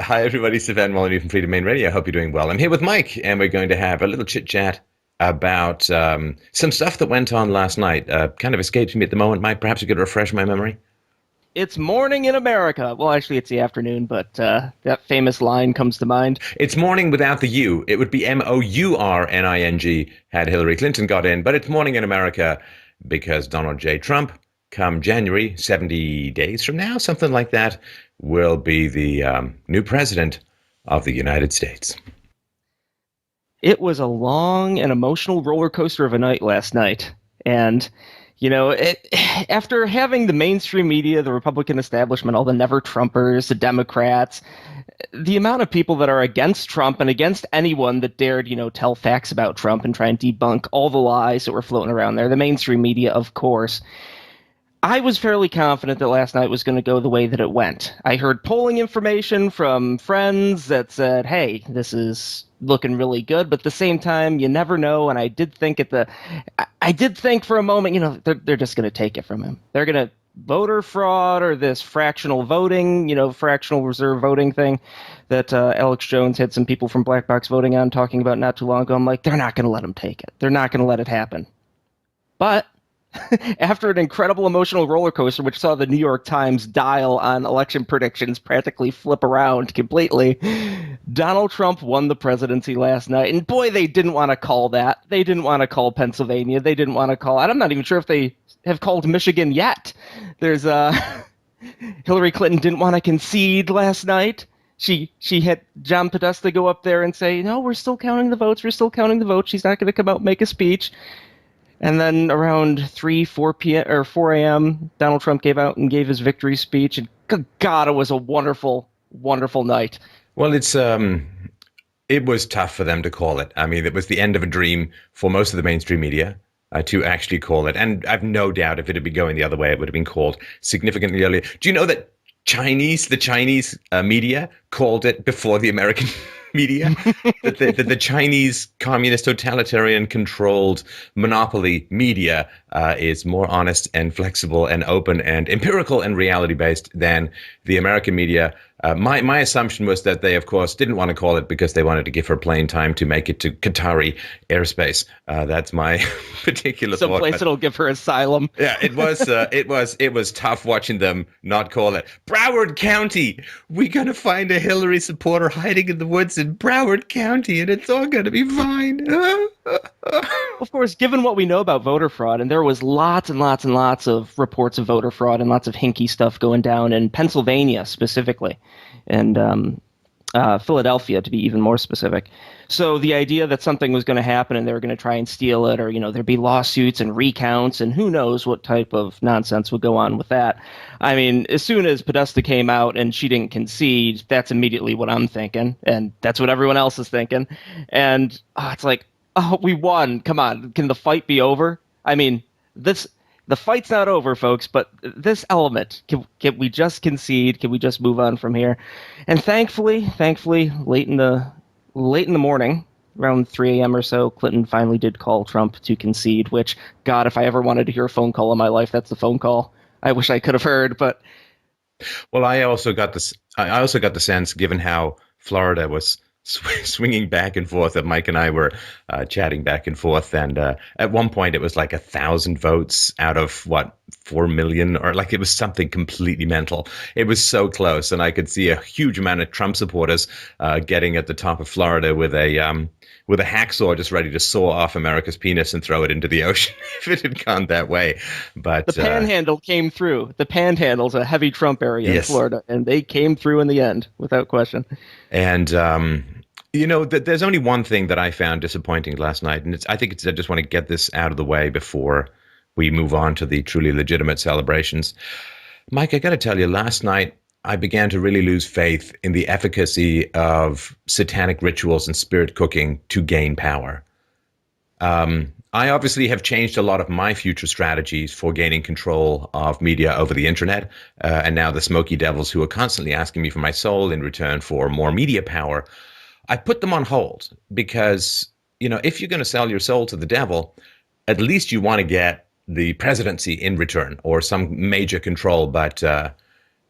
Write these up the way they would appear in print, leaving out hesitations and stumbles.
Hi, everybody. Savan Molyneux from Freedom Main Radio. I hope you're doing well. I'm here with Mike, and we're going to have a little chit chat about some stuff that went on last night. Kind of escapes me at the moment. Mike, perhaps you could refresh my memory. It's morning in America. Well, actually, it's the afternoon, but that famous line comes to mind. It's morning without the U. It would be Mourning had Hillary Clinton got in, but it's morning in America because Donald J. Trump, come January, 70 days from now, something like that, will be the new president of the United States. It was a long and emotional roller coaster of a night last night. And, after having the mainstream media, the Republican establishment, all the never Trumpers, the Democrats, the amount of people that are against Trump and against anyone that dared, tell facts about Trump and try and debunk all the lies that were floating around there, the mainstream media, of course. I was fairly confident that last night was going to go the way that it went. I heard polling information from friends that said, hey, this is looking really good, but at the same time, you never know. And I did think for a moment, they're just going to take it from him. They're going to voter fraud or this fractional voting, fractional reserve voting thing that Alex Jones had some people from Black Box Voting on talking about not too long ago. I'm like, they're not going to let him take it. They're not going to let it happen. But after an incredible emotional roller coaster, which saw the New York Times dial on election predictions practically flip around completely, Donald Trump won the presidency last night. And boy, they didn't want to call that. They didn't want to call Pennsylvania. They didn't want to call, I'm not even sure if they have called Michigan yet. There's Hillary Clinton didn't want to concede last night. She had John Podesta go up there and say, no, we're still counting the votes. We're still counting the votes. She's not going to come out and make a speech. And then around 4 p.m. or 4 a.m., Donald Trump gave out and gave his victory speech. And good God, it was a wonderful, wonderful night. Well, it was tough for them to call it. I mean, it was the end of a dream for most of the mainstream media to actually call it. And I've no doubt if it had been going the other way, it would have been called significantly earlier. Do you know that the Chinese media called it before the American media? that the Chinese communist totalitarian controlled monopoly media is more honest and flexible and open and empirical and reality based than the American media. My assumption was that they, of course, didn't want to call it because they wanted to give her plane time to make it to Qatari airspace. That's my particular thought. Someplace that'll give her asylum. Yeah, it was tough watching them not call it. Broward County, we're gonna find a Hillary supporter hiding in the woods in Broward County, and it's all gonna be fine. Of course, given what we know about voter fraud, and there was lots and lots and lots of reports of voter fraud and lots of hinky stuff going down in Pennsylvania specifically, and Philadelphia to be even more specific. So the idea that something was going to happen and they were going to try and steal it, or there'd be lawsuits and recounts and who knows what type of nonsense would go on with that. I mean, as soon as Podesta came out and she didn't concede, that's immediately what I'm thinking, and that's what everyone else is thinking. And it's like, oh, we won. Come on, can the fight be over? I mean, the fight's not over, folks, but this element, can we just concede? Can we just move on from here? And thankfully, late in the morning, around 3 a.m. or so, Clinton finally did call Trump to concede, which, God, if I ever wanted to hear a phone call in my life, that's the phone call I wish I could have heard. But well, I also got this. I also got the sense, given how Florida was swinging back and forth, that Mike and I were chatting back and forth, and at one point it was like 1,000 votes out of 4 million, or like it was something completely mental. It was so close, and I could see a huge amount of Trump supporters getting at the top of Florida with a hacksaw just ready to saw off America's penis and throw it into the ocean if it had gone that way. But the Panhandle came through. The Panhandle's a heavy Trump area in Florida, and they came through in the end without question. And there's only one thing that I found disappointing last night, and I just want to get this out of the way before we move on to the truly legitimate celebrations. Mike, I got to tell you, last night I began to really lose faith in the efficacy of satanic rituals and spirit cooking to gain power. I obviously have changed a lot of my future strategies for gaining control of media over the internet, and now the smoky devils who are constantly asking me for my soul in return for more media power, I put them on hold because, if you're going to sell your soul to the devil, at least you want to get the presidency in return or some major control. But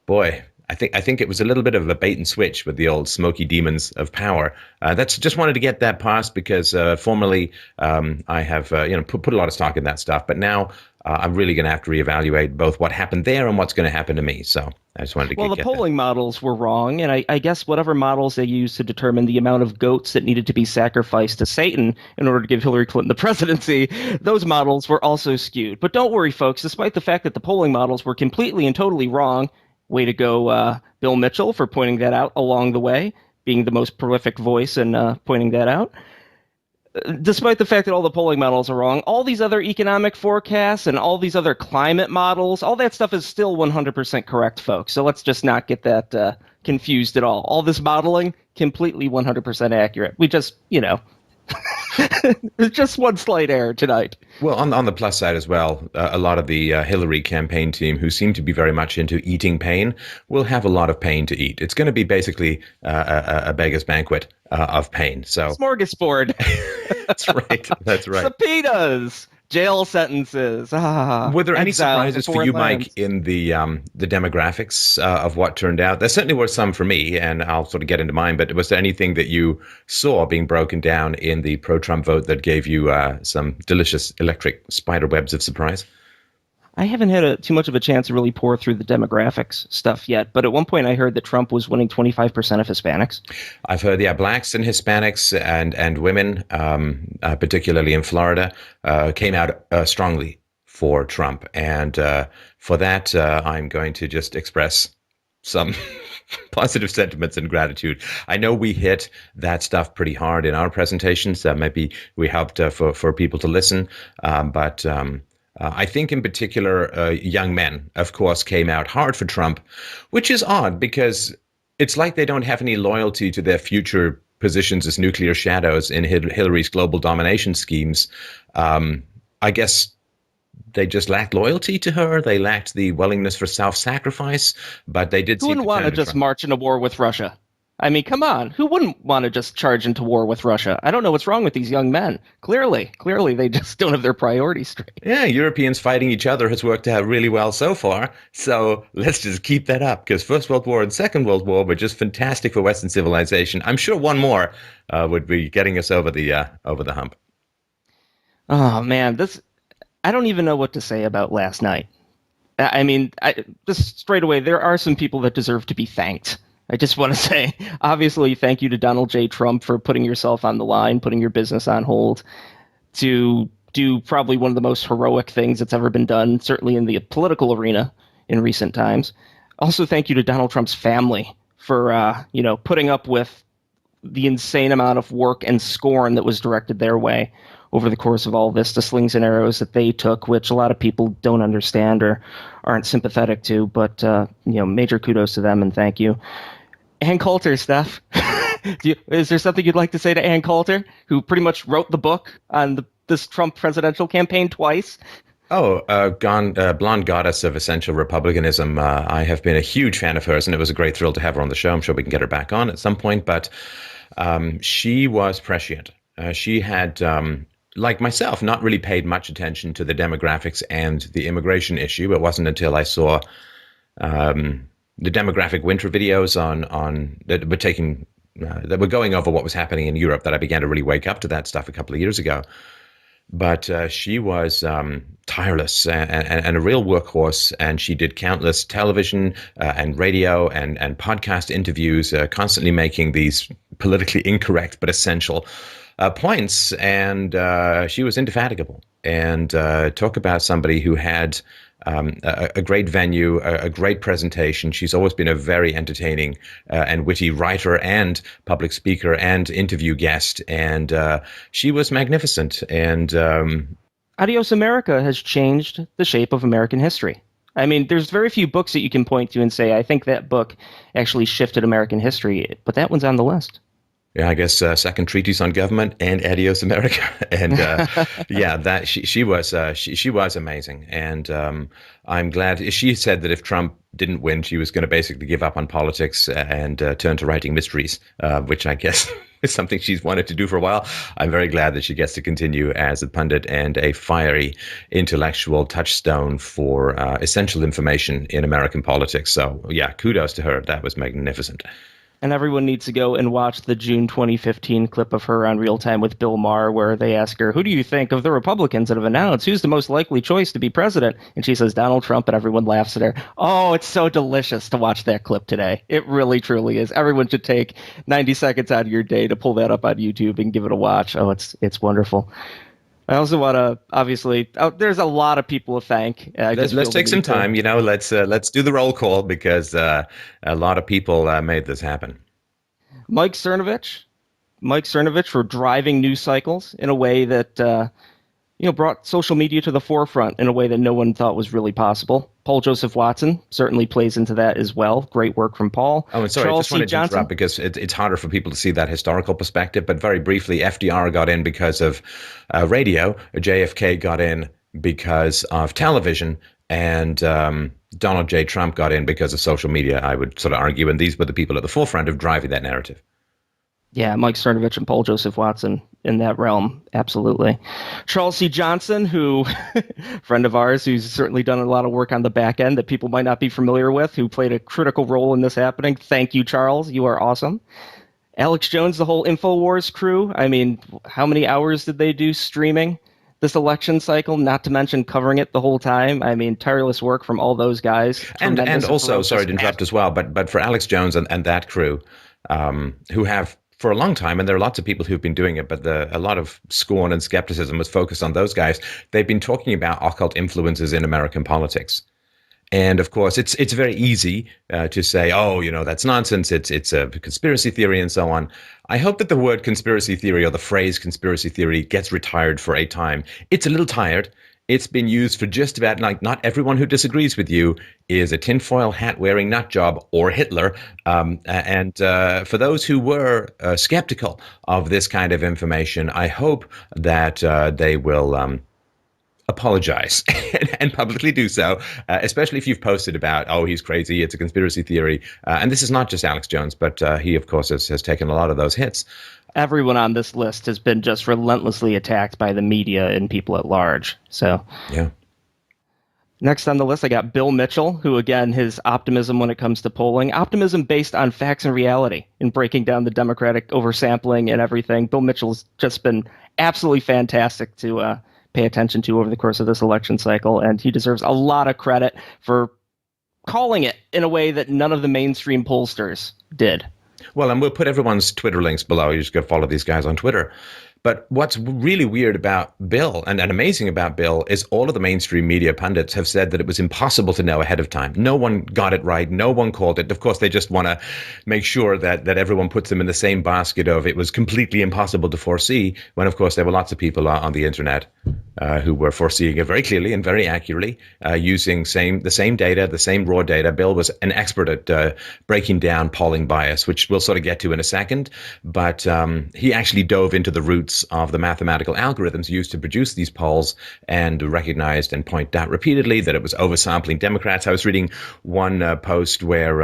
boy, I think it was a little bit of a bait and switch with the old smoky demons of power. That's just wanted to get that past because formerly I have put a lot of stock in that stuff, but now I'm really going to have to reevaluate both what happened there and what's going to happen to me. So I just wanted to Well, the get that. polling models were wrong, and I guess whatever models they used to determine the amount of goats that needed to be sacrificed to Satan in order to give Hillary Clinton the presidency, those models were also skewed. But don't worry, folks, despite the fact that the polling models were completely and totally wrong, way to go, Bill Mitchell, for pointing that out along the way, being the most prolific voice and pointing that out. Despite the fact that all the polling models are wrong, all these other economic forecasts and all these other climate models, all that stuff is still 100% correct, folks. So let's just not get that confused at all. All this modeling, completely 100% accurate. We just, there's just one slight error tonight. Well, on the plus side as well, a lot of the Hillary campaign team, who seem to be very much into eating pain, will have a lot of pain to eat. It's going to be basically a beggar's banquet of pain. So Smorgasbord. that's right. That's right. Subpoenas. Jail sentences. Were there any Exile to surprises for foreign you, lands. Mike, in the demographics of what turned out? There certainly were some for me, and I'll sort of get into mine. But was there anything that you saw being broken down in the pro-Trump vote that gave you some delicious electric spider webs of surprise? I haven't had too much of a chance to really pour through the demographics stuff yet, but at one point I heard that Trump was winning 25% of Hispanics. I've heard, yeah, blacks and Hispanics and women, particularly in Florida, came out strongly for Trump, and for that, I'm going to just express some positive sentiments and gratitude. I know we hit that stuff pretty hard in our presentations. Maybe we helped for people to listen, but. I think in particular, young men, of course, came out hard for Trump, which is odd because it's like they don't have any loyalty to their future positions as nuclear shadows in Hillary's global domination schemes. I guess they just lacked loyalty to her. They lacked the willingness for self-sacrifice, but they did Who seem wouldn't to want to turn to just Trump. march into war with Russia? I mean, come on. Who wouldn't want to just charge into war with Russia? I don't know what's wrong with these young men. Clearly, they just don't have their priorities straight. Yeah, Europeans fighting each other has worked out really well so far. So let's just keep that up because First World War and Second World War were just fantastic for Western civilization. I'm sure one more would be getting us over the hump. Oh man, I don't even know what to say about last night. I mean, just straight away, there are some people that deserve to be thanked. I just want to say, obviously, thank you to Donald J. Trump for putting yourself on the line, putting your business on hold, to do probably one of the most heroic things that's ever been done, certainly in the political arena in recent times. Also, thank you to Donald Trump's family for, putting up with the insane amount of work and scorn that was directed their way over the course of all this, the slings and arrows that they took, which a lot of people don't understand or aren't sympathetic to. But, major kudos to them and thank you. Ann Coulter, Steph. Is there something you'd like to say to Ann Coulter, who pretty much wrote the book on this Trump presidential campaign twice? Oh, blonde goddess of essential republicanism. I have been a huge fan of hers, and it was a great thrill to have her on the show. I'm sure we can get her back on at some point, but she was prescient. She had, like myself, not really paid much attention to the demographics and the immigration issue. It wasn't until I saw the demographic winter videos on that were taking that were going over what was happening in Europe that I began to really wake up to that stuff a couple of years ago. But she was tireless and a real workhorse, and she did countless television and radio and podcast interviews, constantly making these politically incorrect but essential points. And she was indefatigable. And talk about somebody who had a great venue, a great presentation. She's always been a very entertaining and witty writer and public speaker and interview guest. And she was magnificent. And Adios America has changed the shape of American history. I mean, there's very few books that you can point to and say, I think that book actually shifted American history, but that one's on the list. yeah, I guess second treatise on government and Adios America, and yeah, that she was amazing, and I'm glad she said that if Trump didn't win, she was going to basically give up on politics and turn to writing mysteries, which I guess is something she's wanted to do for a while. I'm very glad that she gets to continue as a pundit and a fiery intellectual touchstone for essential information in American politics. So yeah, kudos to her. That was magnificent. And everyone needs to go and watch the June 2015 clip of her on Real Time with Bill Maher, where they ask her, "Who do you think of the Republicans that have announced who's the most likely choice to be president?" And she says, "Donald Trump," and everyone laughs at her. Oh, it's so delicious to watch that clip today. It really, truly is. Everyone should take 90 seconds out of your day to pull that up on YouTube and give it a watch. Oh, it's wonderful. I also want to, obviously, there's a lot of people to thank. Let's take some time. Let's do the roll call because a lot of people made this happen. Mike Cernovich. Mike Cernovich for driving news cycles in a way that brought social media to the forefront in a way that no one thought was really possible. Paul Joseph Watson certainly plays into that as well. Great work from Paul. Oh, and sorry, I just wanted to interrupt because it's harder for people to see that historical perspective. But very briefly, FDR got in because of radio. JFK got in because of television. And Donald J. Trump got in because of social media, I would sort of argue. And these were the people at the forefront of driving that narrative. Yeah, Mike Cernovich and Paul Joseph Watson in that realm, absolutely. Charles C. Johnson, who, friend of ours, who's certainly done a lot of work on the back end that people might not be familiar with, who played a critical role in this happening. Thank you, Charles. You are awesome. Alex Jones, the whole InfoWars crew. I mean, how many hours did they do streaming this election cycle, not to mention covering it the whole time? I mean, tireless work from all those guys. And also, sorry to interrupt as well, but for Alex Jones and that crew, who have for a long time, and there are lots of people who've been doing it, but a lot of scorn and skepticism was focused on those guys. They've been talking about occult influences in American politics. And of course, it's very easy to say, oh, that's nonsense. It's a conspiracy theory and so on. I hope that the word conspiracy theory or the phrase conspiracy theory gets retired for a time. It's a little tired. It's been used for just about, like, not everyone who disagrees with you is a tinfoil hat wearing nut job or Hitler. And for those who were skeptical of this kind of information, I hope that they will apologize and publicly do so, especially if you've posted about, oh, he's crazy, it's a conspiracy theory. And this is not just Alex Jones, but he, of course, has taken a lot of those hits. Everyone on this list has been just relentlessly attacked by the media and people at large. So, yeah. Next on the list, I got Bill Mitchell, who, again, his optimism when it comes to polling, optimism based on facts and reality in breaking down the Democratic oversampling and everything. Bill Mitchell's just been absolutely fantastic to pay attention to over the course of this election cycle, and he deserves a lot of credit for calling it in a way that none of the mainstream pollsters did. Well, and we'll put everyone's Twitter links below. You just go follow these guys on Twitter. But what's really weird about Bill and amazing about Bill is all of the mainstream media pundits have said that it was impossible to know ahead of time. No one got it right. No one called it. Of course, they just want to make sure that everyone puts them in the same basket of it was completely impossible to foresee, when, of course, there were lots of people on the internet who were foreseeing it very clearly and very accurately, using the same data, the same raw data. Bill was an expert at breaking down polling bias, which we'll sort of get to in a second. But he actually dove into the roots of the mathematical algorithms used to produce these polls and recognized and pointed out repeatedly that it was oversampling Democrats. I was reading one post where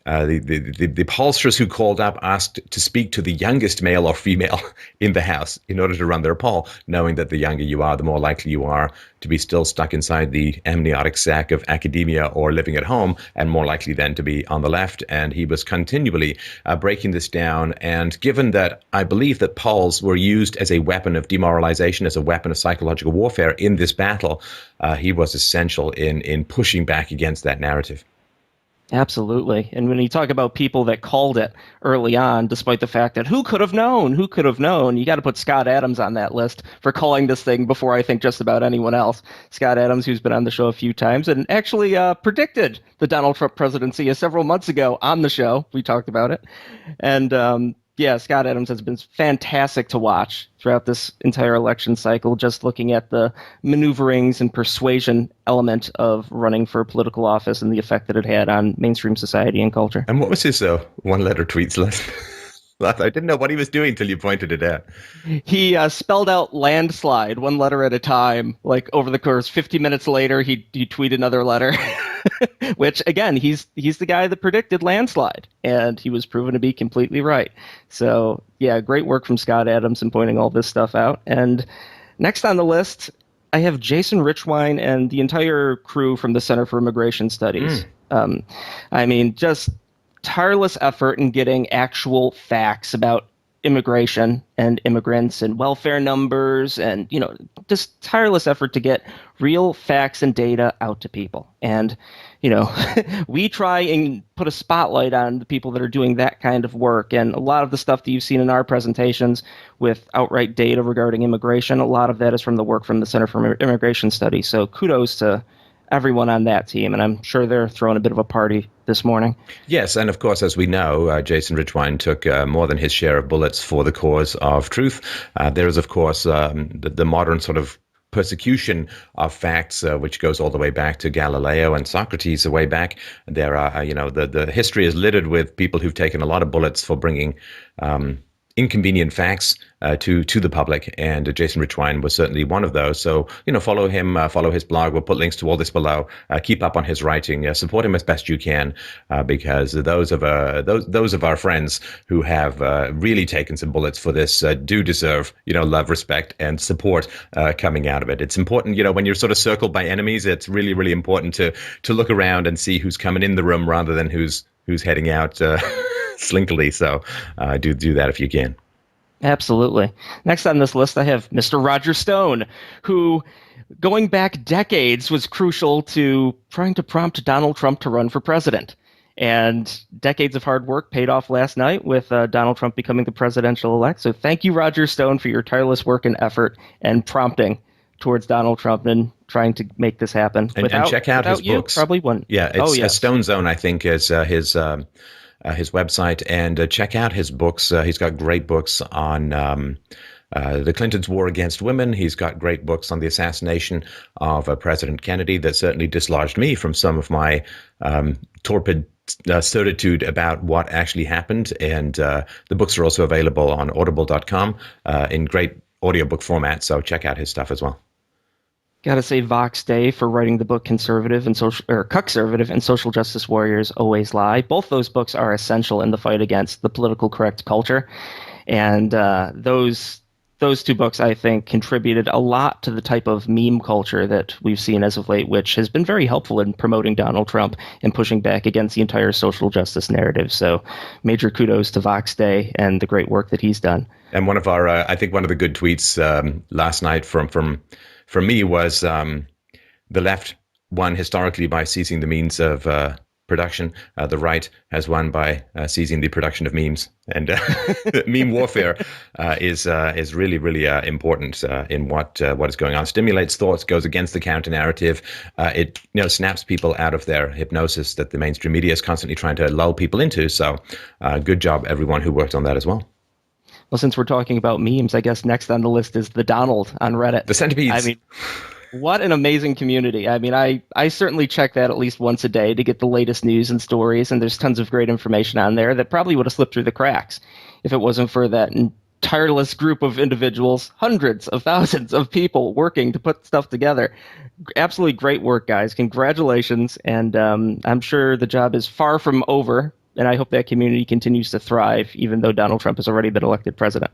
the pollsters who called up asked to speak to the youngest male or female in the House in order to run their poll, knowing that the younger you are, the more likely you are to be still stuck inside the amniotic sac of academia or living at home, and more likely then to be on the left. And he was continually breaking this down. And given that I believe that polls were used as a weapon of demoralization, as a weapon of psychological warfare in this battle, he was essential in pushing back against that narrative. Absolutely. And when you talk about people that called it early on, despite the fact that who could have known, you got to put Scott Adams on that list for calling this thing before I think just about anyone else. Scott Adams, who's been on the show a few times and actually predicted the Donald Trump presidency several months ago on the show. We talked about it. And yeah, Scott Adams has been fantastic to watch throughout this entire election cycle, just looking at the maneuverings and persuasion element of running for political office and the effect that it had on mainstream society and culture. And what was his one-letter tweets list? I didn't know what he was doing till you pointed it out. He spelled out landslide one letter at a time. Like over the course, 50 minutes later, he tweeted another letter. Which again, he's the guy that predicted landslide, and he was proven to be completely right. So yeah, great work from Scott Adams in pointing all this stuff out. And next on the list, I have Jason Richwine and the entire crew from the Center for Immigration Studies. Mm. I mean, just tireless effort in getting actual facts about immigration and immigrants and welfare numbers and just tireless effort to get real facts and data out to people. And we try and put a spotlight on the people that are doing that kind of work. And a lot of the stuff that you've seen in our presentations with outright data regarding immigration, a lot of that is from the work from the Center for Immigration Studies. So kudos to everyone on that team, and I'm sure they're throwing a bit of a party this morning. Yes, and of course, as we know, Jason Richwine took more than his share of bullets for the cause of truth. There is, of course, the modern sort of persecution of facts, which goes all the way back to Galileo and Socrates, the way back. There are, the history is littered with people who've taken a lot of bullets for bringing inconvenient facts to the public, and Jason Richwine was certainly one of those. So follow him, follow his blog. We'll put links to all this below. Keep up on his writing. Support him as best you can, because those of our friends who have really taken some bullets for this do deserve love, respect, and support coming out of it. It's important, when you're sort of circled by enemies. It's really, really important to look around and see who's coming in the room rather than who's heading out. Slinkily, so do that if you can. Absolutely. Next on this list, I have Mr. Roger Stone, who, going back decades, was crucial to trying to prompt Donald Trump to run for president. And decades of hard work paid off last night with Donald Trump becoming the presidential elect. So thank you, Roger Stone, for your tireless work and effort and prompting towards Donald Trump and trying to make this happen. And check out his books. Probably wouldn't. Yeah, it's Stone Zone, I think, is his website, and check out his books. He's got great books on the Clintons' war against women. He's got great books on the assassination of President Kennedy that certainly dislodged me from some of my torpid certitude about what actually happened. And the books are also available on audible.com in great audiobook format, so check out his stuff as well. Got to say Vox Day for writing the book Conservative and Cuckservative and Social Justice Warriors Always Lie. Both those books are essential in the fight against the political correct culture. And those two books, I think, contributed a lot to the type of meme culture that we've seen as of late, which has been very helpful in promoting Donald Trump and pushing back against the entire social justice narrative. So major kudos to Vox Day and the great work that he's done. And one of our, I think one of the good tweets last night from me was the left won historically by seizing the means of production. The right has won by seizing the production of memes. And meme warfare is really, really important in what is going on. Stimulates thoughts, goes against the counter narrative. It snaps people out of their hypnosis that the mainstream media is constantly trying to lull people into. So good job, everyone who worked on that as well. Well, since we're talking about memes, I guess next on the list is the Donald on Reddit. The centipedes. I mean, what an amazing community. I mean, I certainly check that at least once a day to get the latest news and stories, and there's tons of great information on there that probably would have slipped through the cracks if it wasn't for that tireless group of individuals, hundreds of thousands of people working to put stuff together. Absolutely great work, guys. Congratulations, and I'm sure the job is far from over. And I hope that community continues to thrive, even though Donald Trump has already been elected president.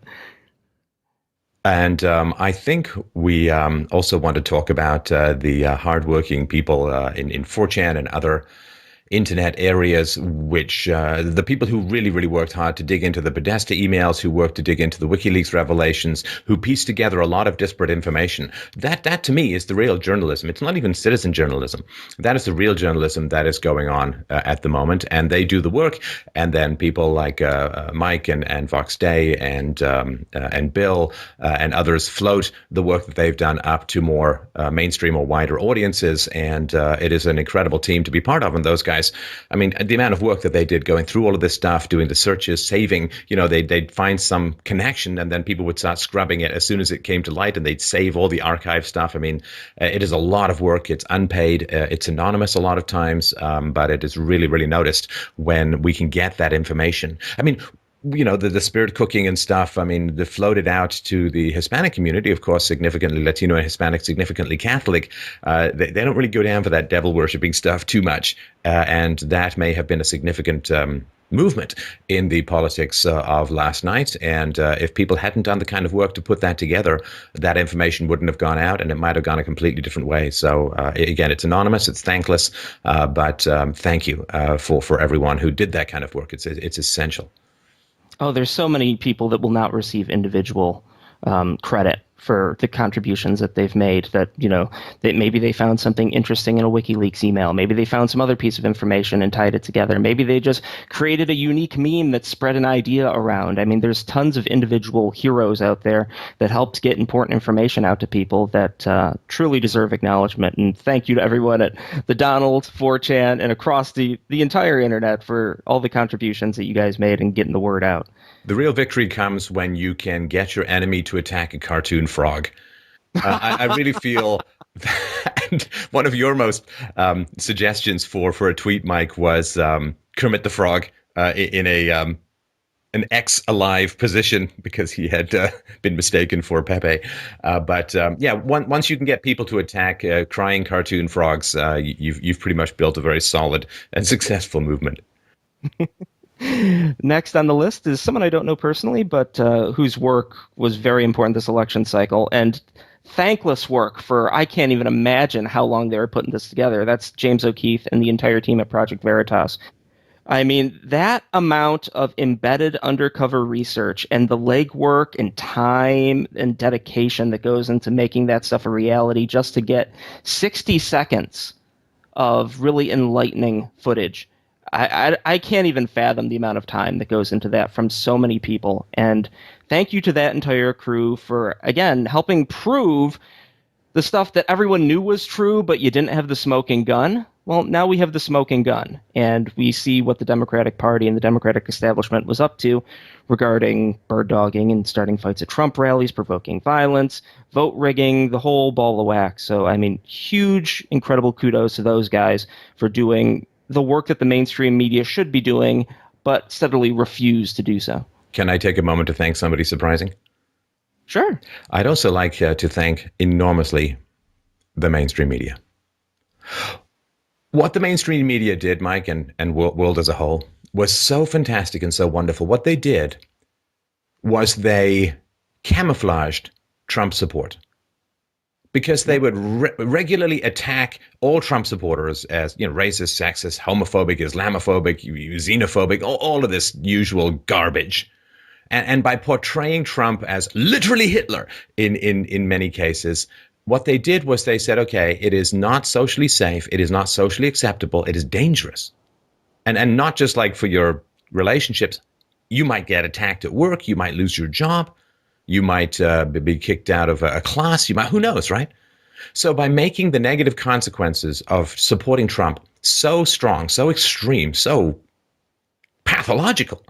And I think we also want to talk about the hardworking people in 4chan and other internet areas, which the people who really, really worked hard to dig into the Podesta emails, who worked to dig into the WikiLeaks revelations, who pieced together a lot of disparate information. That to me is the real journalism. It's not even citizen journalism. That is the real journalism that is going on at the moment. And they do the work. And then people like Mike and Vox Day and Bill and others float the work that they've done up to more mainstream or wider audiences. And it is an incredible team to be part of. And those guys, I mean, the amount of work that they did going through all of this stuff, doing the searches, saving, they'd find some connection and then people would start scrubbing it as soon as it came to light and they'd save all the archive stuff. I mean, it is a lot of work. It's unpaid. It's anonymous a lot of times, but it is really, really noticed when we can get that information. I mean, the spirit cooking and stuff. I mean, they floated out to the Hispanic community, of course, significantly Latino and Hispanic, significantly Catholic. They don't really go down for that devil worshipping stuff too much. And that may have been a significant movement in the politics of last night. And if people hadn't done the kind of work to put that together, that information wouldn't have gone out, and it might have gone a completely different way. So again, it's anonymous, it's thankless, but thank you for everyone who did that kind of work. It's essential. Oh, there's so many people that will not receive individual credit for the contributions that they've made. That that maybe they found something interesting in a WikiLeaks email, maybe they found some other piece of information and tied it together, maybe they just created a unique meme that spread an idea around. I mean, there's tons of individual heroes out there that helped get important information out to people that truly deserve acknowledgement. And thank you to everyone at the Donald, 4chan, and across the entire internet for all the contributions that you guys made in getting the word out. The real victory comes when you can get your enemy to attack a cartoon frog. I really feel that one of your most suggestions for a tweet, Mike, was Kermit the Frog in an ex-alive position because he had been mistaken for Pepe. But once you can get people to attack crying cartoon frogs, you've pretty much built a very solid and successful movement. Next on the list is someone I don't know personally, but whose work was very important this election cycle, and thankless work for I can't even imagine how long they were putting this together. That's James O'Keefe and the entire team at Project Veritas. I mean, that amount of embedded undercover research and the legwork and time and dedication that goes into making that stuff a reality just to get 60 seconds of really enlightening footage. I can't even fathom the amount of time that goes into that from so many people. And thank you to that entire crew for, again, helping prove the stuff that everyone knew was true, but you didn't have the smoking gun. Well, now we have the smoking gun, and we see what the Democratic Party and the Democratic establishment was up to regarding bird dogging and starting fights at Trump rallies, provoking violence, vote rigging, the whole ball of wax. So, I mean, huge, incredible kudos to those guys for doing the work that the mainstream media should be doing, but steadily refuse to do so. Can I take a moment to thank somebody surprising? Sure. I'd also like to thank enormously the mainstream media. What the mainstream media did, Mike, and world as a whole, was so fantastic and so wonderful. What they did was they camouflaged Trump support, because they would regularly attack all Trump supporters as racist, sexist, homophobic, Islamophobic, xenophobic, all of this usual garbage. And by portraying Trump as literally Hitler in many cases, what they did was they said, okay, it is not socially safe, it is not socially acceptable, it is dangerous. And not just like for your relationships. You might get attacked at work, you might lose your job, you might be kicked out of a class. Who knows, right? So by making the negative consequences of supporting Trump so strong, so extreme, so pathological,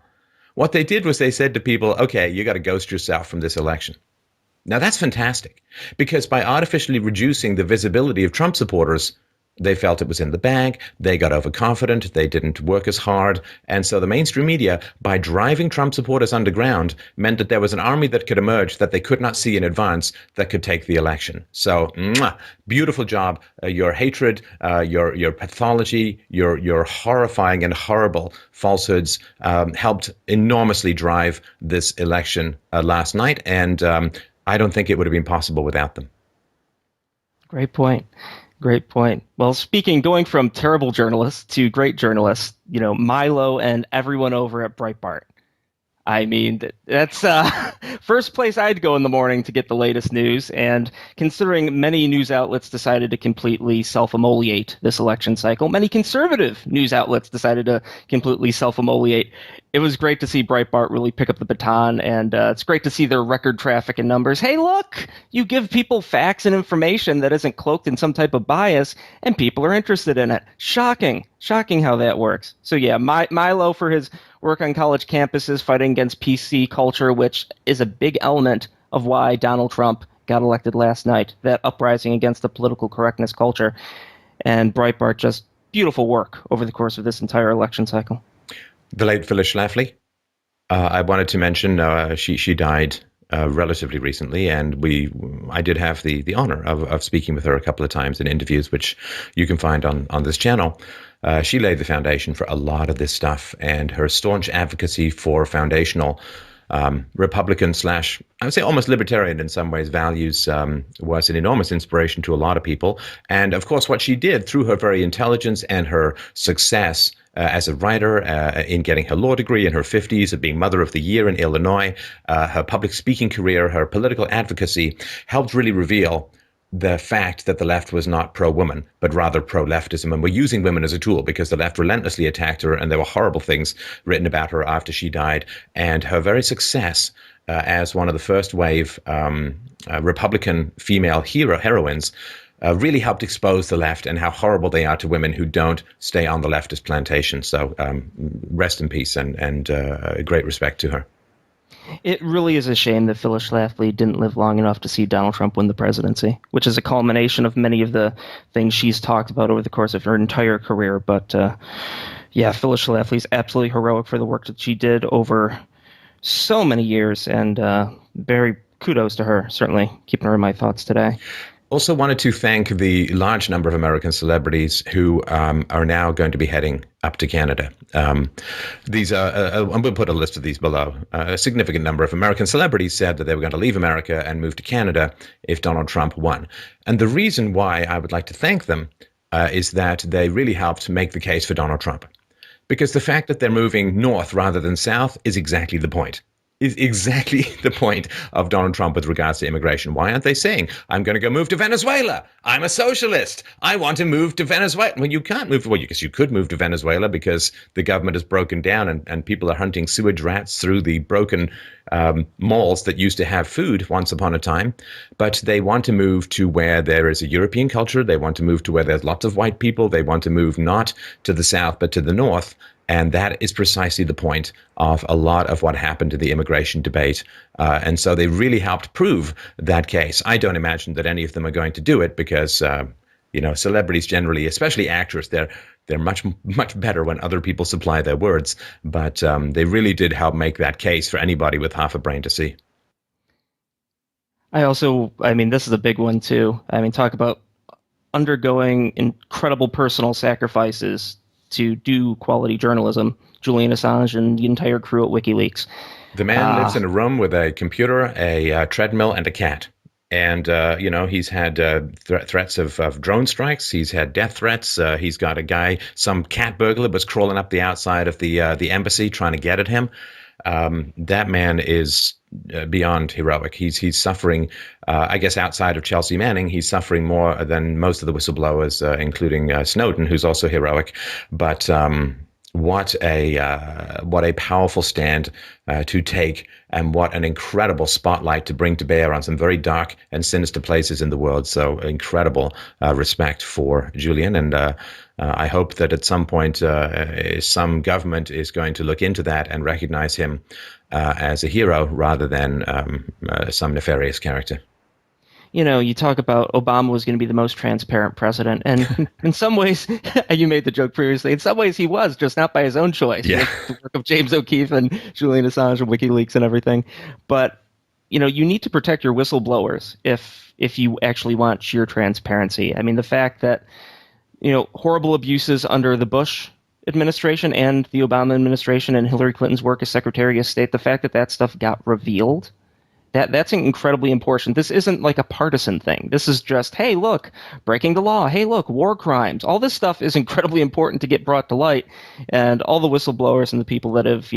what they did was they said to people, okay, you got to ghost yourself from this election. Now, that's fantastic, because by artificially reducing the visibility of Trump supporters, they felt it was in the bag, they got overconfident, they didn't work as hard. And so the mainstream media, by driving Trump supporters underground, meant that there was an army that could emerge that they could not see in advance that could take the election. So, beautiful job. Your hatred, your pathology, your horrifying and horrible falsehoods helped enormously drive this election last night. And I don't think it would have been possible without them. Great point. Great point. Well, going from terrible journalists to great journalists, Milo and everyone over at Breitbart. I mean, that's first place I'd go in the morning to get the latest news. And considering many news outlets decided to completely self-immolate this election cycle, many conservative news outlets decided to completely self-immolate. It was great to see Breitbart really pick up the baton, and it's great to see their record traffic and numbers. Hey, look, you give people facts and information that isn't cloaked in some type of bias, and people are interested in it. Shocking how that works. So yeah, Milo for his work on college campuses fighting against PC culture, which is a big element of why Donald Trump got elected last night, that uprising against the political correctness culture. And Breitbart, just beautiful work over the course of this entire election cycle. The late Phyllis Schlafly, I wanted to mention she died relatively recently, and I did have the honor of speaking with her a couple of times in interviews, which you can find on this channel. She laid the foundation for a lot of this stuff, and her staunch advocacy for foundational Republican slash, I would say almost libertarian in some ways, values was an enormous inspiration to a lot of people. And of course, what she did through her very intelligence and her success as a writer in getting her law degree in her 50s, of being Mother of the Year in Illinois, her public speaking career, her political advocacy helped really reveal the fact that the left was not pro-woman, but rather pro-leftism, and were using women as a tool because the left relentlessly attacked her, and there were horrible things written about her after she died. And her very success as one of the first wave Republican female heroines really helped expose the left and how horrible they are to women who don't stay on the leftist plantation. So rest in peace, and great respect to her. It really is a shame that Phyllis Schlafly didn't live long enough to see Donald Trump win the presidency, which is a culmination of many of the things she's talked about over the course of her entire career. But yeah, Phyllis Schlafly is absolutely heroic for the work that she did over so many years, and very kudos to her, certainly keeping her in my thoughts today. Also wanted to thank the large number of American celebrities who are now going to be heading up to Canada. These are, I'm going to put a list of these below. A significant number of American celebrities said that they were going to leave America and move to Canada if Donald Trump won. And the reason why I would like to thank them is that they really helped make the case for Donald Trump. Because the fact that they're moving north rather than south is exactly the point. Is exactly the point of Donald Trump with regards to immigration. Why aren't they saying, I'm going to go move to Venezuela. I'm a socialist. I want to move to Venezuela. Well, you can't move. Well, you could move to Venezuela because the government is broken down, and people are hunting sewage rats through the broken malls that used to have food once upon a time. But they want to move to where there is a European culture. They want to move to where there's lots of white people. They want to move not to the south, but to the north. And that is precisely the point of a lot of what happened in the immigration debate. And so they really helped prove that case. I don't imagine that any of them are going to do it because, celebrities generally, especially actors, they're much better when other people supply their words. But they really did help make that case for anybody with half a brain to see. This is a big one too. Talk about undergoing incredible personal sacrifices to do quality journalism. Julian Assange and the entire crew at WikiLeaks. The man lives in a room with a computer, a treadmill, and a cat. And, he's had threats of drone strikes. He's had death threats. He's got a guy, some cat burglar was crawling up the outside of the embassy trying to get at him. That man is beyond heroic. He's suffering, I guess, outside of Chelsea Manning, he's suffering more than most of the whistleblowers, including Snowden, who's also heroic. But what a powerful stand to take, and what an incredible spotlight to bring to bear on some very dark and sinister places in the world. So incredible respect for Julian, and I hope that at some point some government is going to look into that and recognize him as a hero rather than some nefarious character. You talk about Obama was going to be the most transparent president, and in some ways, you made the joke previously, in some ways he was, just not by his own choice. Yeah. The work of James O'Keefe and Julian Assange and WikiLeaks and everything. But, you need to protect your whistleblowers if you actually want sheer transparency. The fact that, horrible abuses under the Bush administration and the Obama administration and Hillary Clinton's work as Secretary of State, the fact that stuff got revealed, that's incredibly important. This isn't like a partisan thing. This is just, hey, look, breaking the law. Hey, look, war crimes. All this stuff is incredibly important to get brought to light. And all the whistleblowers and the people that have,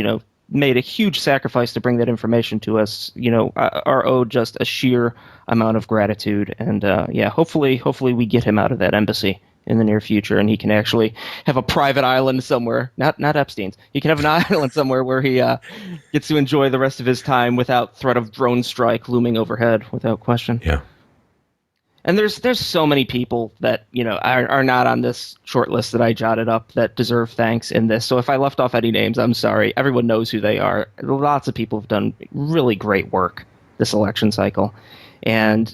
made a huge sacrifice to bring that information to us, are owed just a sheer amount of gratitude. And hopefully we get him out of that embassy in the near future, and he can actually have a private island somewhere, not Epstein's. He can have an island somewhere where he gets to enjoy the rest of his time without threat of drone strike looming overhead, without question. Yeah. And there's so many people that are not on this short list that I jotted up that deserve thanks in this. So if I left off any names, I'm sorry. Everyone knows who they are. Lots of people have done really great work this election cycle, and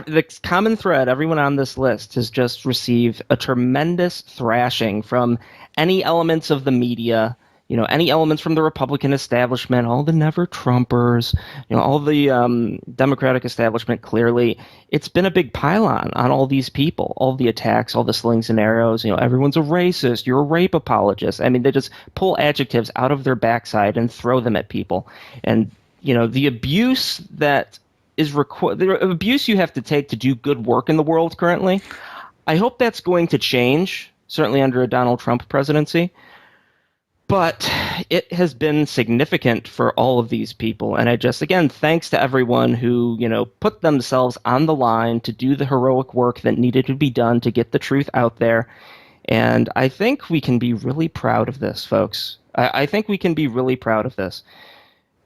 the common thread, everyone on this list has just received a tremendous thrashing from any elements of the media, any elements from the Republican establishment, all the never Trumpers, all the Democratic establishment, clearly, it's been a big pylon on all these people, all the attacks, all the slings and arrows. Everyone's a racist, you're a rape apologist. I mean, they just pull adjectives out of their backside and throw them at people. And, the abuse that is the abuse you have to take to do good work in the world currently, I hope that's going to change, certainly under a Donald Trump presidency. But it has been significant for all of these people. And again, thanks to everyone who, put themselves on the line to do the heroic work that needed to be done to get the truth out there. And I think we can be really proud of this, folks. I think we can be really proud of this.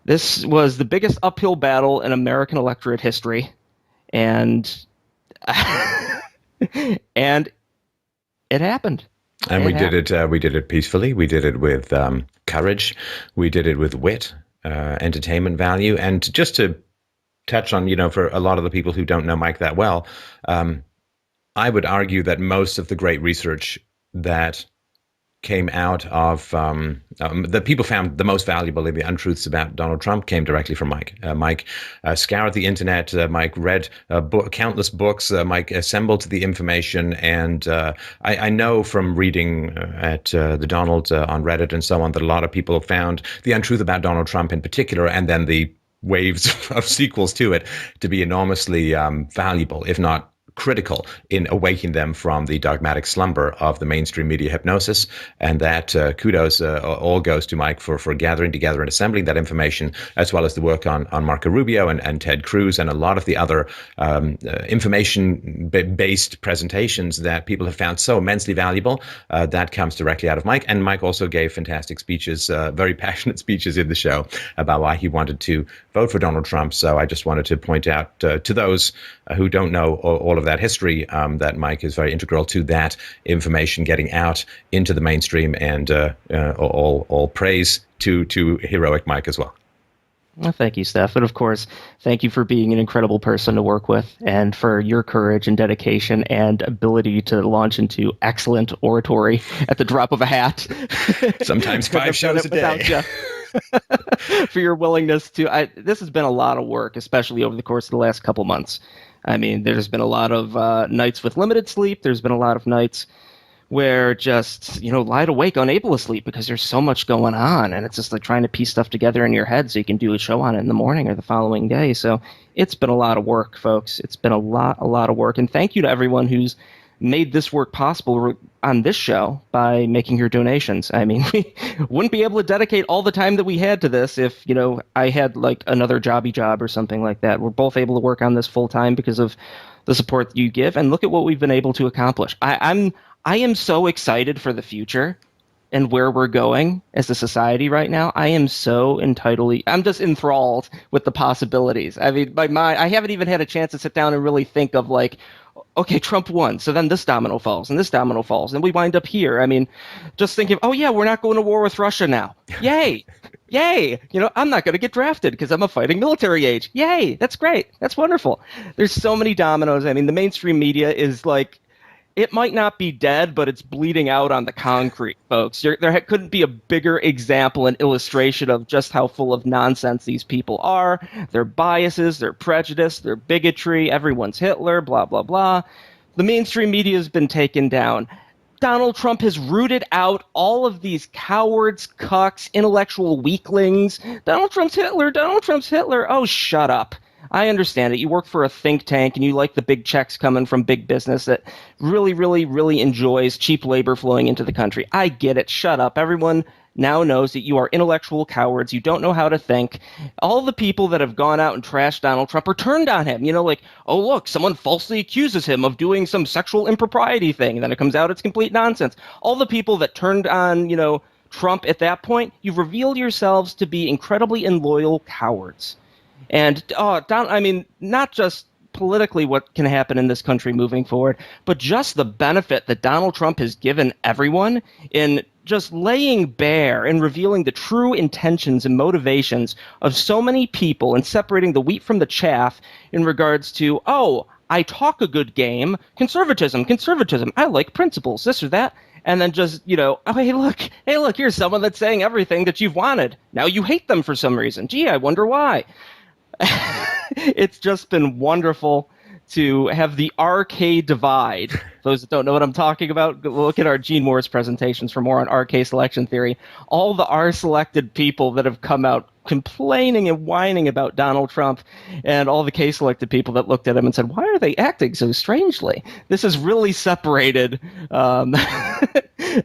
This was the biggest uphill battle in American electorate history. And, and it happened. And we did it peacefully. We did it with courage. We did it with wit, entertainment value. And just to touch on, for a lot of the people who don't know Mike that well, I would argue that most of the great research that came out of that people found the most valuable in the untruths about Donald Trump came directly from Mike. Mike scoured the internet. Mike read countless books. Mike assembled the information. And I know from reading at the Donald on Reddit and so on that a lot of people have found the untruth about Donald Trump in particular, and then the waves of sequels to it, to be enormously valuable, if not critical, in awakening them from the dogmatic slumber of the mainstream media hypnosis. And that kudos all goes to Mike for gathering together and assembling that information, as well as the work on Marco Rubio and Ted Cruz and a lot of the other information-based presentations that people have found so immensely valuable. That comes directly out of Mike. And Mike also gave fantastic speeches, very passionate speeches in the show about why he wanted to vote for Donald Trump. So I just wanted to point out to those who don't know all of that history, that Mike is very integral to that information getting out into the mainstream, and all praise to heroic Mike as well. Well, thank you, Steph. And of course, thank you for being an incredible person to work with, and for your courage and dedication and ability to launch into excellent oratory at the drop of a hat. Sometimes 5 shows a day. For your willingness to, this has been a lot of work, especially over the course of the last couple months. I mean, there's been a lot of nights with limited sleep. There's been a lot of nights where just, lied awake, unable to sleep because there's so much going on. And it's just like trying to piece stuff together in your head so you can do a show on it in the morning or the following day. So it's been a lot of work, folks. It's been a lot of work. And thank you to everyone who's made this work possible on this show by making your donations. I mean, we wouldn't be able to dedicate all the time that we had to this if, I had like another jobby job or something like that. We're both able to work on this full time because of the support that you give, and look at what we've been able to accomplish. I am so excited for the future and where we're going as a society right now. I am so I'm just enthralled with the possibilities. I mean, my mind, I haven't even had a chance to sit down and really think of like, okay, Trump won, so then this domino falls, and this domino falls, and we wind up here. I mean, just thinking, oh yeah, we're not going to war with Russia now. Yay! Yay! I'm not going to get drafted because I'm a fighting military age. Yay! That's great. That's wonderful. There's so many dominoes. I mean, the mainstream media is like, it might not be dead, but it's bleeding out on the concrete, folks. There couldn't be a bigger example and illustration of just how full of nonsense these people are. Their biases, their prejudice, their bigotry, everyone's Hitler, blah, blah, blah. The mainstream media has been taken down. Donald Trump has rooted out all of these cowards, cucks, intellectual weaklings. Donald Trump's Hitler. Donald Trump's Hitler. Oh, shut up. I understand it. You work for a think tank and you like the big checks coming from big business that really, really, really enjoys cheap labor flowing into the country. I get it. Shut up. Everyone now knows that you are intellectual cowards. You don't know how to think. All the people that have gone out and trashed Donald Trump or turned on him, like, oh, look, someone falsely accuses him of doing some sexual impropriety thing. And then it comes out it's complete nonsense. All the people that turned on, Trump at that point, you've revealed yourselves to be incredibly loyal cowards. And, not just politically what can happen in this country moving forward, but just the benefit that Donald Trump has given everyone in just laying bare and revealing the true intentions and motivations of so many people and separating the wheat from the chaff in regards to, oh, I talk a good game, conservatism, I like principles, this or that. and then just, oh, hey, look, here's someone that's saying everything that you've wanted. Now you hate them for some reason. Gee, I wonder why. It's just been wonderful to have the RK divide. Those that don't know what I'm talking about, look at our Gene Moore's presentations for more on RK selection theory. All the R selected people that have come out complaining and whining about Donald Trump, and all the K selected people that looked at him and said, why are they acting so strangely? This has really separated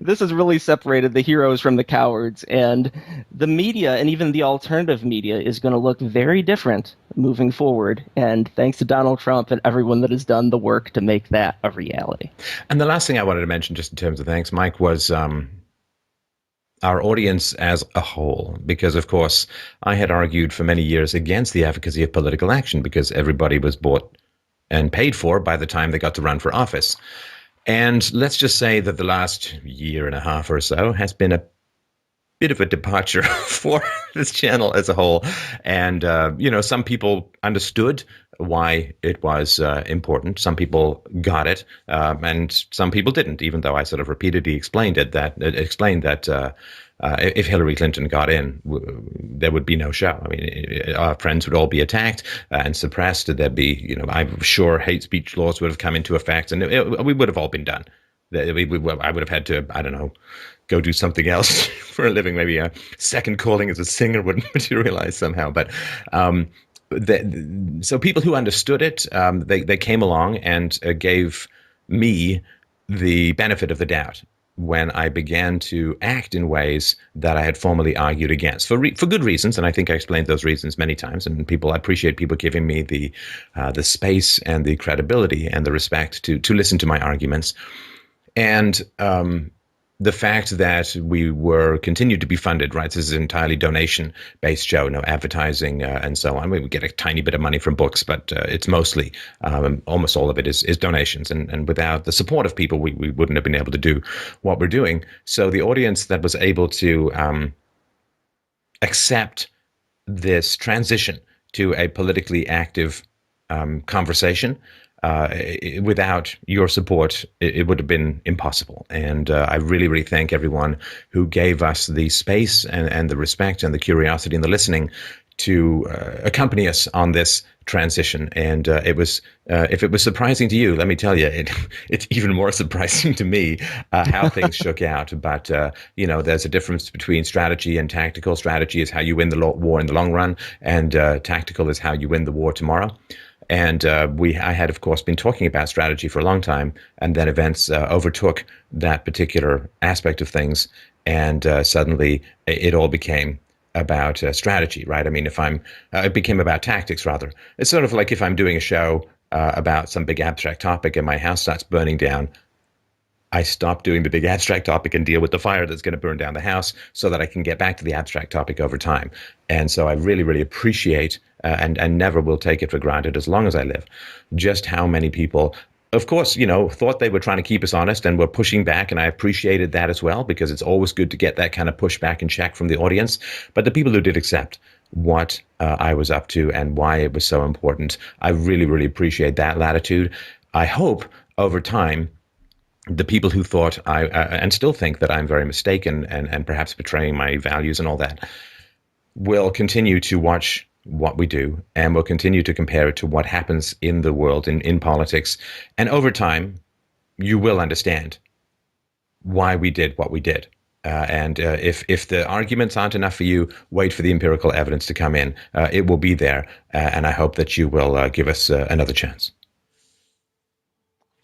this has really separated the heroes from the cowards, and the media, and even the alternative media, is going to look very different moving forward. And thanks to Donald Trump and everyone that has done the work to make that a reality. And the last thing I wanted to mention, just in terms of thanks, Mike, was our audience as a whole, because of course I had argued for many years against the efficacy of political action because everybody was bought and paid for by the time they got to run for office. And let's just say that the last year and a half or so has been a bit of a departure for this channel as a whole. And, some people understood why it was important. Some people got it, and some people didn't, even though I sort of repeatedly explained that if Hillary Clinton got in, there would be no show. I mean, our friends would all be attacked and suppressed. There'd be, I'm sure hate speech laws would have come into effect, and we would have all been done. I would have had to, I don't know, go do something else for a living. Maybe a second calling as a singer would materialize somehow. But so people who understood it, they came along and gave me the benefit of the doubt when I began to act in ways that I had formerly argued against for good reasons, and I think I explained those reasons many times. And I appreciate people giving me the space and the credibility and the respect to listen to my arguments. And the fact that we were continued to be funded, right? This is an entirely donation-based show, no advertising and so on. We get a tiny bit of money from books, but it's mostly, almost all of it is donations. And without the support of people, we wouldn't have been able to do what we're doing. So the audience that was able to accept this transition to a politically active conversation, without your support, it would have been impossible. And I really, really thank everyone who gave us the space and the respect and the curiosity and the listening to accompany us on this transition. And it was, if it was surprising to you, let me tell you, it's even more surprising to me how things shook out. But, there's a difference between strategy and tactical. Strategy is how you win the war in the long run, and tactical is how you win the war tomorrow. And I had, of course, been talking about strategy for a long time, and then events overtook that particular aspect of things, and suddenly it all became about strategy, right? I mean, it became about tactics, rather. It's sort of like if I'm doing a show about some big abstract topic and my house starts burning down, I stop doing the big abstract topic and deal with the fire that's going to burn down the house so that I can get back to the abstract topic over time. And so I really, really appreciate and never will take it for granted as long as I live, just how many people, of course, thought they were trying to keep us honest and were pushing back. And I appreciated that as well, because it's always good to get that kind of pushback and check from the audience. But the people who did accept what I was up to and why it was so important, I really, really appreciate that latitude. I hope over time, the people who thought and still think that I'm very mistaken and perhaps betraying my values and all that will continue to watch what we do, and will continue to compare it to what happens in the world, in politics. And over time, you will understand why we did what we did. And if the arguments aren't enough for you, wait for the empirical evidence to come in. It will be there. And I hope that you will give us another chance.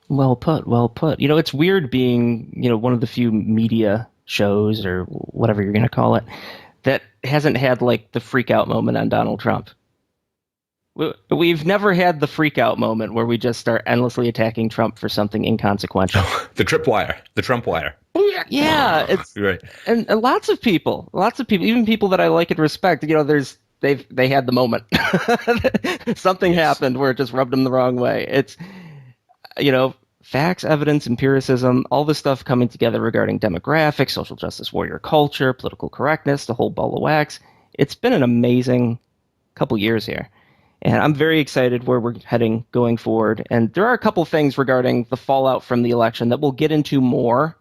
Well put, well put. It's weird being, one of the few media shows, or whatever you're going to call it, that hasn't had like the freak out moment on Donald Trump. We've never had the freak out moment where we just start endlessly attacking Trump for something inconsequential. The Trump wire. Yeah, it's right. And lots of people, even people that I like and respect, they had the moment. Something happened where it just rubbed them the wrong way. It's, facts, evidence, empiricism, all this stuff coming together regarding demographics, social justice warrior culture, political correctness, the whole ball of wax. It's been an amazing couple years here. And I'm very excited where we're heading going forward. And there are a couple things regarding the fallout from the election that we'll get into more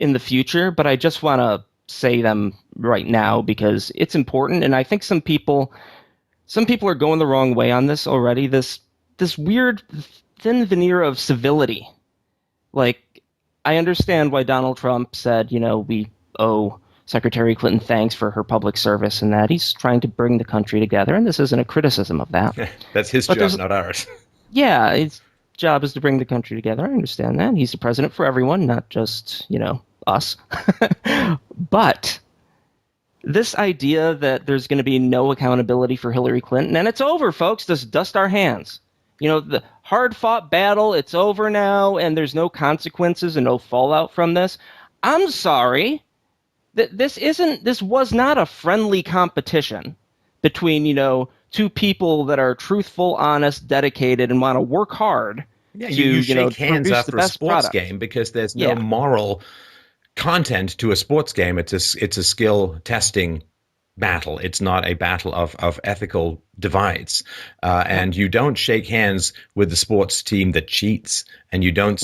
in the future, but I just want to say them right now because it's important, and I think some people are going the wrong way on this already. This weird thin veneer of civility. Like, I understand why Donald Trump said, we owe Secretary Clinton thanks for her public service and that he's trying to bring the country together, and this isn't a criticism of that. That's his But job, not ours. yeah, his job is to bring the country together. I understand that. He's the president for everyone, not just, us. But this idea that there's going to be no accountability for Hillary Clinton, and it's over, folks. Just dust our hands. The hard-fought battle, it's over now, and there's no consequences and no fallout from this. I'm sorry. This was not a friendly competition between, two people that are truthful, honest, dedicated, and want to work hard Yeah, to, you shake hands produce after the a best sports product. game because there's no Yeah. moral content to a sports game. It's a skill testing battle. It's not a battle of ethical divides. And you don't shake hands with the sports team that cheats, and you don't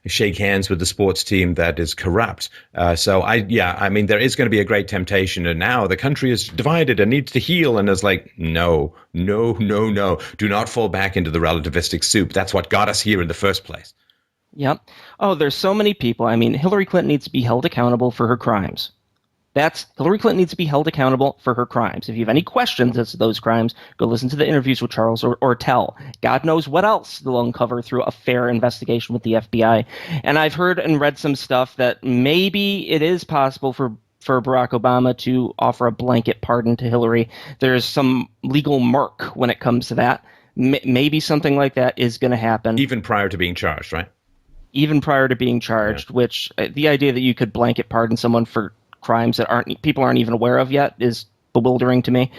shake hands with the sports team that is corrupt. I mean, there is going to be a great temptation, and now the country is divided and needs to heal. And it's like, no, no, no, no. Do not fall back into the relativistic soup. That's what got us here in the first place. Yep. Oh, there's so many people. I mean, Hillary Clinton needs to be held accountable for her crimes. Hillary Clinton needs to be held accountable for her crimes. If you have any questions as to those crimes, go listen to the interviews with Charles Ortel. God knows what else they'll uncover through a fair investigation with the FBI. And I've heard and read some stuff that maybe it is possible for Barack Obama to offer a blanket pardon to Hillary. There's some legal murk when it comes to that. Maybe something like that is going to happen. Even prior to being charged, right? Even prior to being charged, which the idea that you could blanket pardon someone for crimes that people aren't even aware of yet is bewildering to me.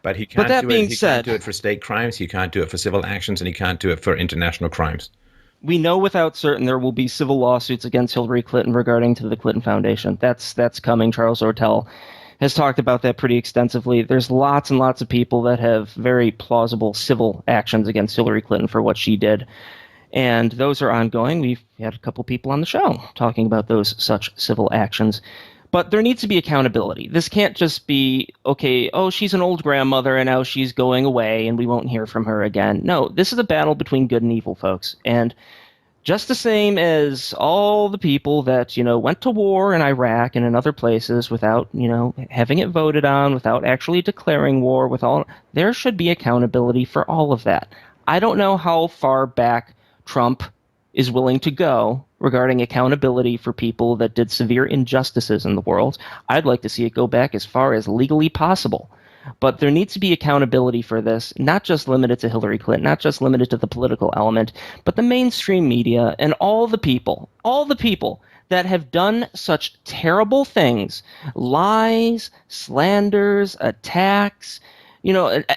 But he can't that do being it. He said, can't do it for state crimes. He can't do it for civil actions, and he can't do it for international crimes. We know without certain there will be civil lawsuits against Hillary Clinton regarding to the Clinton Foundation. That's coming. Charles Ortel has talked about that pretty extensively. There's lots and lots of people that have very plausible civil actions against Hillary Clinton for what she did. And those are ongoing. We've had a couple people on the show talking about those such civil actions. But there needs to be accountability. This can't just be, okay, oh, she's an old grandmother and now she's going away and we won't hear from her again. No, this is a battle between good and evil, folks. And just the same as all the people that, went to war in Iraq and in other places without, having it voted on, without actually declaring war, there should be accountability for all of that. I don't know how far back Trump is willing to go regarding accountability for people that did severe injustices in the world. I'd like to see it go back as far as legally possible. But there needs to be accountability for this, not just limited to Hillary Clinton, not just limited to the political element, but the mainstream media and all the people that have done such terrible things, lies, slanders, attacks.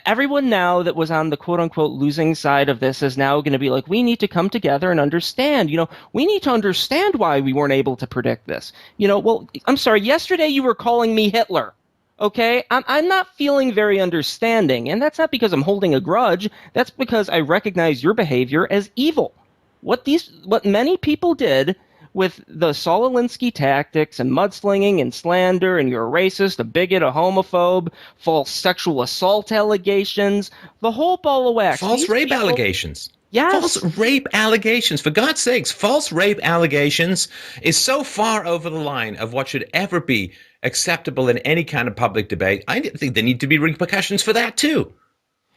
Everyone now that was on the quote-unquote losing side of this is now going to be like, we need to come together and understand. We need to understand why we weren't able to predict this. Well, I'm sorry, yesterday you were calling me Hitler. Okay? I'm not feeling very understanding, and that's not because I'm holding a grudge. That's because I recognize your behavior as evil. What many people did with the Saul Alinsky tactics and mudslinging and slander, and you're a racist, a bigot, a homophobe, false sexual assault allegations, the whole ball of wax. False rape allegations. Yes. False rape allegations. For God's sakes, false rape allegations is so far over the line of what should ever be acceptable in any kind of public debate. I think there need to be repercussions for that, too.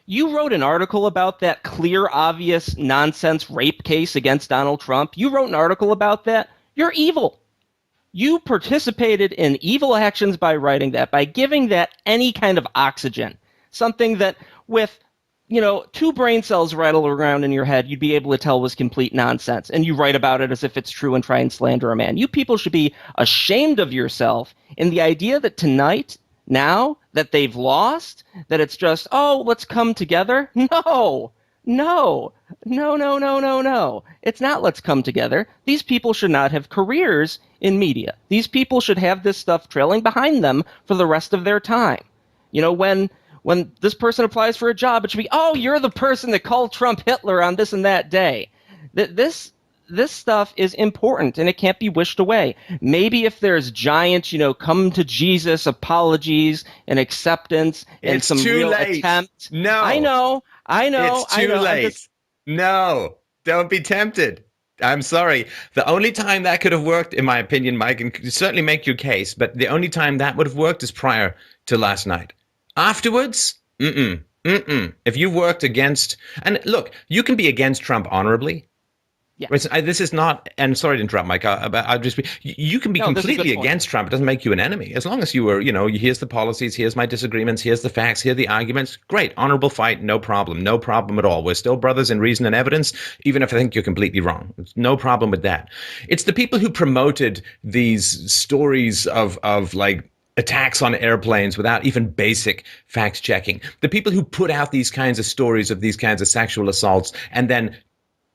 You wrote an article about that clear, obvious nonsense rape case against Donald Trump. You wrote an article about that. You're evil. You participated in evil actions by writing that, by giving that any kind of oxygen. Something that with, two brain cells rattle around in your head, you'd be able to tell was complete nonsense. And you write about it as if it's true and try and slander a man. You people should be ashamed of yourself in the idea that tonight, now that they've lost, that it's just, oh, let's come together. No. It's not let's come together. These people should not have careers in media. These people should have this stuff trailing behind them for the rest of their time. When this person applies for a job, it should be, oh, you're the person that called Trump Hitler on this and that day. This this stuff is important and it can't be wished away. Maybe if there's giant, come to Jesus apologies and acceptance and It's some too real late. attempt. I No, know, I it's know, I too know. I'm late. just No, don't be tempted. I'm sorry. The only time that could have worked, in my opinion, Mike, and could certainly make your case, but the only time that would have worked is prior to last night. Afterwards, mm-mm, mm-mm. If you worked against, and look, you can be against Trump honorably. yeah. This is not, and sorry to interrupt, Mike. I'll just be, you can be No, this is a good completely point. against Trump. It doesn't make you an enemy. As long as you were, here's the policies, here's my disagreements, here's the facts, here are the arguments. Great, honorable fight, no problem. No problem at all. We're still brothers in reason and evidence, even if I think you're completely wrong. No problem with that. It's the people who promoted these stories of like, attacks on airplanes without even basic fact checking. The people who put out these kinds of stories of these kinds of sexual assaults and then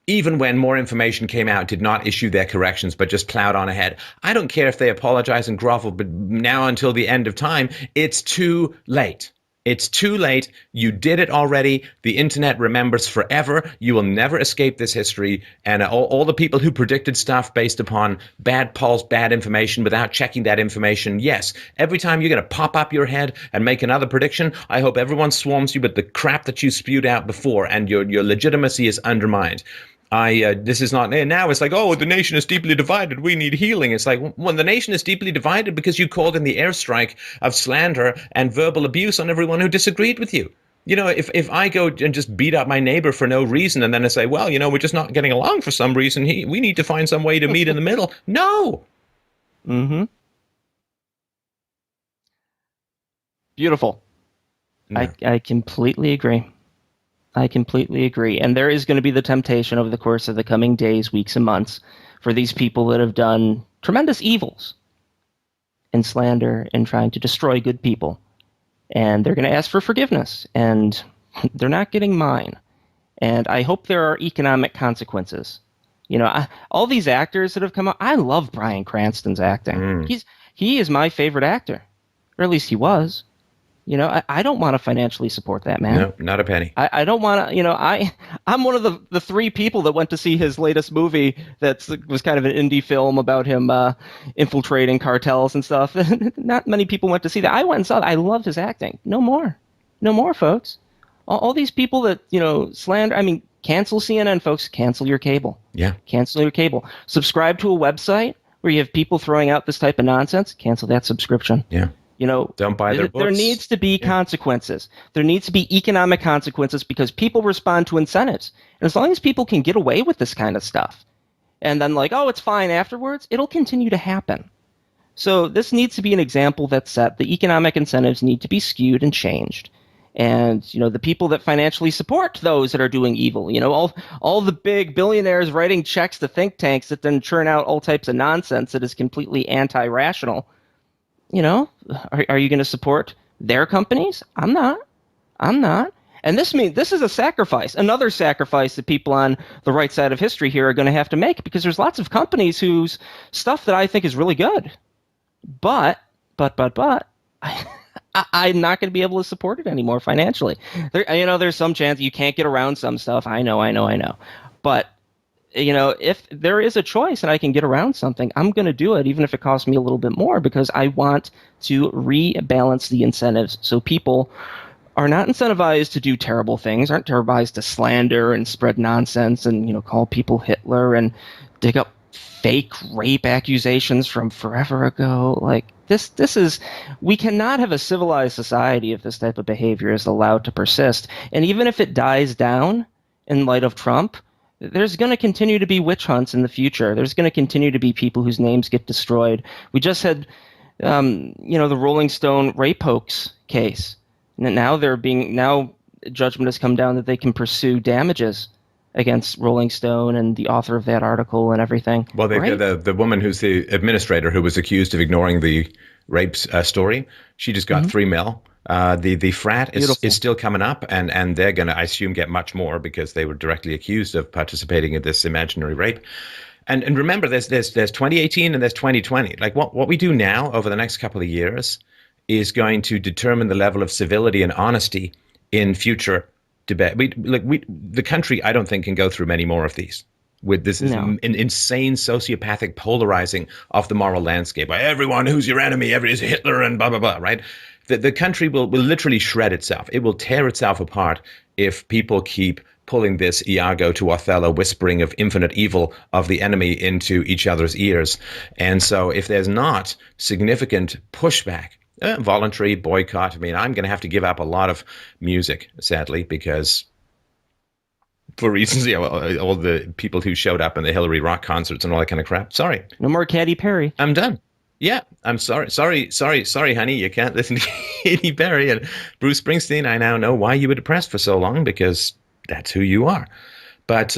even when more information came out, did not issue their corrections, but just plowed on ahead. I don't care if they apologize and grovel, but now until the end of time, it's too late. It's too late. You did it already. The internet remembers forever. You will never escape this history. And all the people who predicted stuff based upon bad polls, bad information, without checking that information, yes, every time you're going to pop up your head and make another prediction, I hope everyone swarms you with the crap that you spewed out before, and your legitimacy is undermined. This is not, and now it's like, oh, the nation is deeply divided. We need healing. It's like, well, the nation is deeply divided because you called in the airstrike of slander and verbal abuse on everyone who disagreed with you. If I go and just beat up my neighbor for no reason and then I say, well, we're just not getting along for some reason. We need to find some way to meet in the middle. No. Mm-hmm. Beautiful. No. I completely agree. I completely agree. And there is going to be the temptation over the course of the coming days, weeks, and months for these people that have done tremendous evils and slander and trying to destroy good people. And they're going to ask for forgiveness. And they're not getting mine. And I hope there are economic consequences. All these actors that have come out, I love Bryan Cranston's acting. He is my favorite actor. Or at least he was. I don't want to financially support that man. No, not a penny. I don't want to, I'm one of the three people that went to see his latest movie that was kind of an indie film about him infiltrating cartels and stuff. Not many people went to see that. I went and saw it. I loved his acting. No more. No more, folks. All these people that, slander, cancel CNN, folks. Cancel your cable. Yeah. Cancel your cable. Subscribe to a website where you have people throwing out this type of nonsense. Cancel that subscription. Yeah. Don't buy their books. There needs to be consequences. There needs to be economic consequences because people respond to incentives. And as long as people can get away with this kind of stuff and then oh, it's fine afterwards, it'll continue to happen. So this needs to be an example that's set. The economic incentives need to be skewed and changed. And, the people that financially support those that are doing evil, all the big billionaires writing checks to think tanks that then churn out all types of nonsense that is completely anti-rational. Are you going to support their companies? I'm not. And this is a sacrifice, another sacrifice that people on the right side of history here are going to have to make because there's lots of companies whose stuff that I think is really good. But, I'm not going to be able to support it anymore financially. There's some chance you can't get around some stuff. I know. But if there is a choice and I can get around something, I'm going to do it, even if it costs me a little bit more, because I want to rebalance the incentives so people are not incentivized to do terrible things, aren't incentivized to slander and spread nonsense and, call people Hitler and dig up fake rape accusations from forever ago. We cannot have a civilized society if this type of behavior is allowed to persist. And even if it dies down in light of Trump, there's going to continue to be witch hunts in the future. There's going to continue to be people whose names get destroyed. We just had, the Rolling Stone rape hoax case. Now judgment has come down that they can pursue damages against Rolling Stone and the author of that article and everything. Well, the woman who's the administrator who was accused of ignoring the rape story, she just got $3 million. The frat is still coming up, and they're going to, I assume, get much more because they were directly accused of participating in this imaginary rape. And remember, there's 2018 and there's 2020. Like what we do now over the next couple of years is going to determine the level of civility and honesty in future debate. The country, I don't think, can go through many more of these. with this No. insane sociopathic polarizing of the moral landscape. Everyone who's your enemy, everybody's Hitler and blah, blah, blah, right? The country will literally shred itself. It will tear itself apart if people keep pulling this Iago to Othello whispering of infinite evil of the enemy into each other's ears. And so if there's not significant pushback, voluntary boycott, I mean, I'm going to have to give up a lot of music, sadly, because for reasons, all the people who showed up in the Hillary rock concerts and all that kind of crap. Sorry. No more Katy Perry. I'm done. Yeah, I'm sorry, honey. You can't listen to Katy Perry and Bruce Springsteen. I now know why you were depressed for so long, because that's who you are. But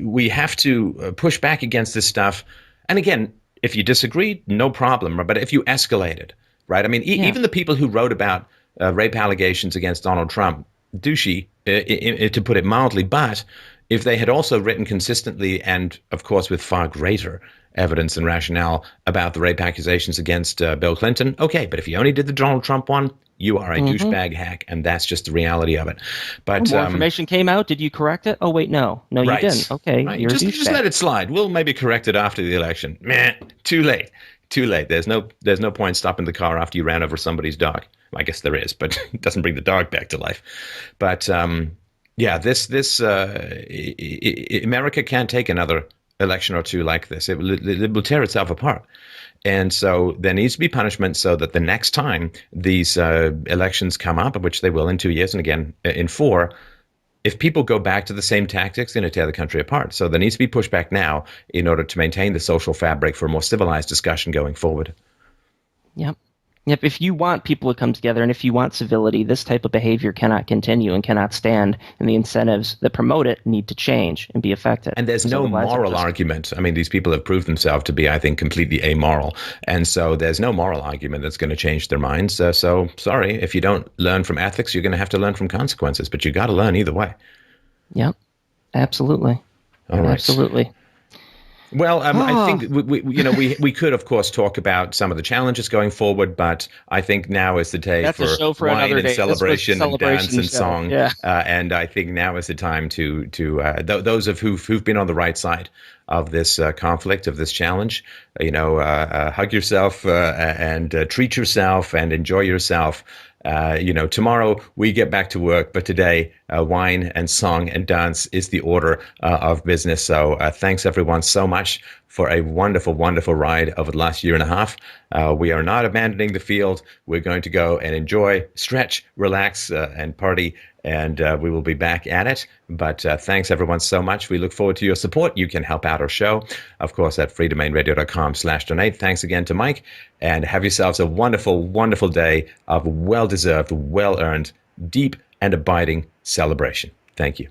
we have to push back against this stuff. And again, if you disagree, no problem. But if you escalate it, right? I mean, even the people who wrote about rape allegations against Donald Trump, douchey, to put it mildly. But if they had also written consistently and, of course, with far greater evidence and rationale about the rape accusations against Bill Clinton, okay. But if you only did the Donald Trump one, you are a douchebag hack, and that's just the reality of it. But more information came out. Did you correct it? Oh, wait, no, you didn't. Okay, right. You're just let it slide. We'll maybe correct it after the election. Meh, too late. There's no point stopping the car after you ran over somebody's dog. I guess there is, but it doesn't bring the dog back to life. But this America can't take another election or two like this. It will tear itself apart. And so there needs to be punishment so that the next time these elections come up, which they will in 2 years and again in 4, if people go back to the same tactics, they're going to tear the country apart. So there needs to be pushback now in order to maintain the social fabric for a more civilized discussion going forward. Yep. If you want people to come together and if you want civility, this type of behavior cannot continue and cannot stand. And the incentives that promote it need to change and be affected. And there's no moral argument. I mean, these people have proved themselves to be, I think, completely amoral. And so there's no moral argument that's going to change their minds. So sorry, if you don't learn from ethics, you're going to have to learn from consequences. But you got to learn either way. Yep. Absolutely. All right. Absolutely. Well, I think we could, of course, talk about some of the challenges going forward, but I think now is the day for wine and celebration and dance and song. Yeah. And I think now is the time to those who've been on the right side of this conflict, of this challenge, hug yourself and treat yourself and enjoy yourself. Tomorrow we get back to work, but today wine and song and dance is the order of business. So thanks everyone so much for a wonderful, wonderful ride over the last year and a half. We are not abandoning the field. We're going to go and enjoy, stretch, relax, and party. And we will be back at it. But thanks, everyone, so much. We look forward to your support. You can help out our show, of course, at freedomainradio.com/donate. Thanks again to Mike. And have yourselves a wonderful, wonderful day of well-deserved, well-earned, deep and abiding celebration. Thank you.